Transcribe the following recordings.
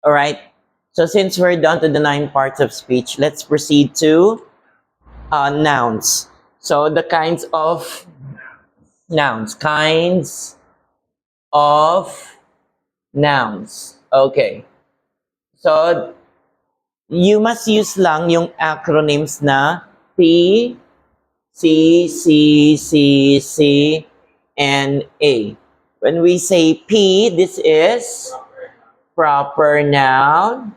All right. So since we're done to the 9 parts of speech, let's proceed to nouns. So the kinds of nouns. Kinds of nouns. Okay. So you must use lang yung acronyms na P, C, C, C, C, and A. When we say P, this is proper noun.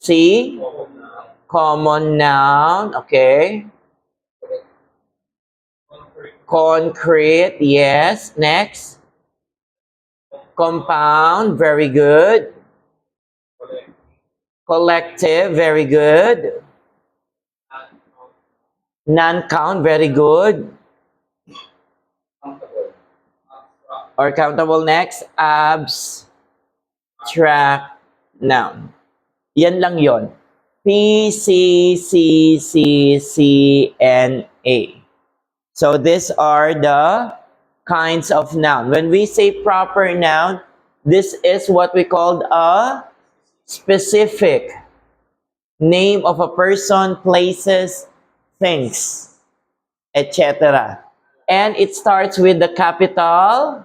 C, common noun. Okay. Concrete, yes. Next. Compound, very good. Collective, very good. Non-count, very good. Or countable, next. Abstract noun. Yan lang yon. P, C, C, C, C, and A. So these are the kinds of noun. When we say proper noun, this is what we call a specific name of a person, places, things, etc. And it starts with the capital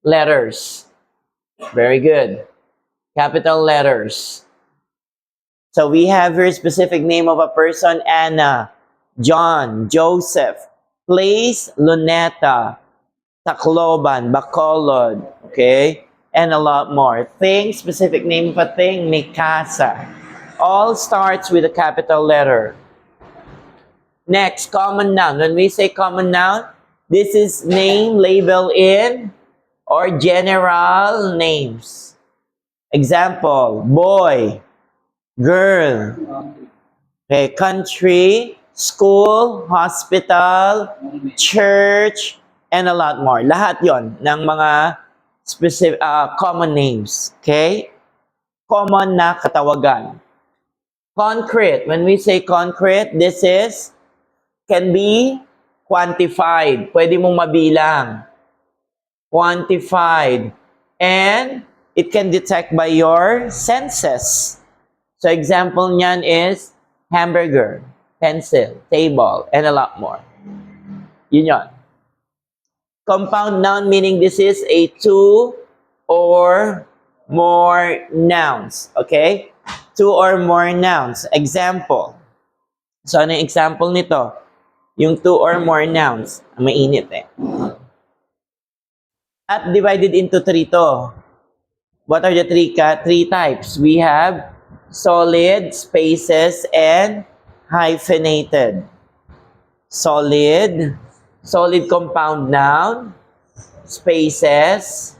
letters. Very good. Capital letters. So we have here specific name of a person, Anna, John, Joseph, place, Luneta, Tacloban, Bacolod, okay? And a lot more. Thing, specific name of a thing, Mikasa. All starts with a capital letter. Next, common noun. When we say common noun, this is name, label in, or general names. Example, boy, girl, okay, country, school, hospital, church, and a lot more. Lahat yon ng mga specific, common names. Okay? Common na katawagan. Concrete. When we say concrete, this is, can be quantified. Pwede mong mabilang. Quantified. And it can detect by your senses. So example niyan is hamburger, pencil, table, and a lot more. Yun yon. Compound noun meaning this is a two or more nouns. Okay? Two or more nouns. Example. So ano yung example nito? Yung two or more nouns. Mainit eh. At divided into three to. What are the three types? We have solid, spaces, and hyphenated. Solid compound noun, spaces,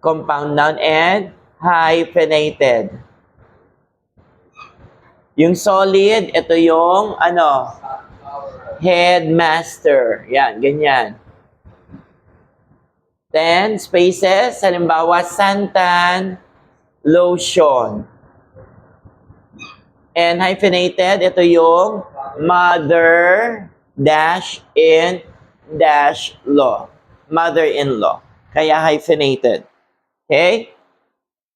compound noun, and hyphenated. Yung solid, ito yung headmaster. Yan, ganyan. Then, spaces, halimbawa, santan, lotion. And hyphenated, ito yung mother, dash, in, dash, law. Mother-in-law. Kaya hyphenated. Okay?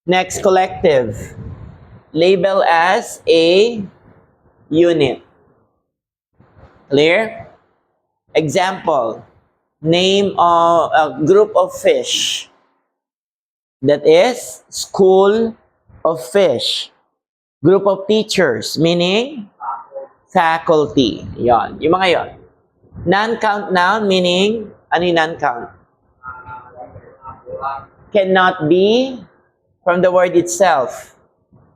Next, collective. Label as a unit. Clear? Example. Name of a group of fish. That is school of fish. Group of teachers, meaning faculty. Yon. Yung mga yon. Non-count noun, meaning, ano yung non-count? Cannot be, from the word itself,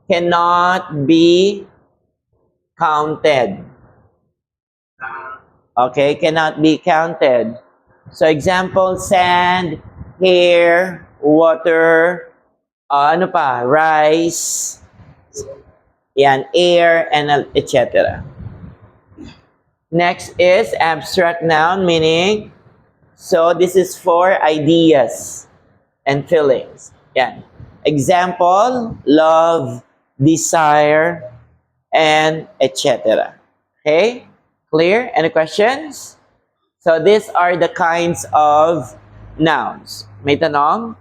cannot be counted. Okay, cannot be counted. So example, sand, hair, water, rice, yan, air, and etc. Next is abstract noun, meaning, so this is for ideas and feelings. Yan. Example, love, desire, and etc. Okay? Clear? Any questions? So these are the kinds of nouns. May tanong?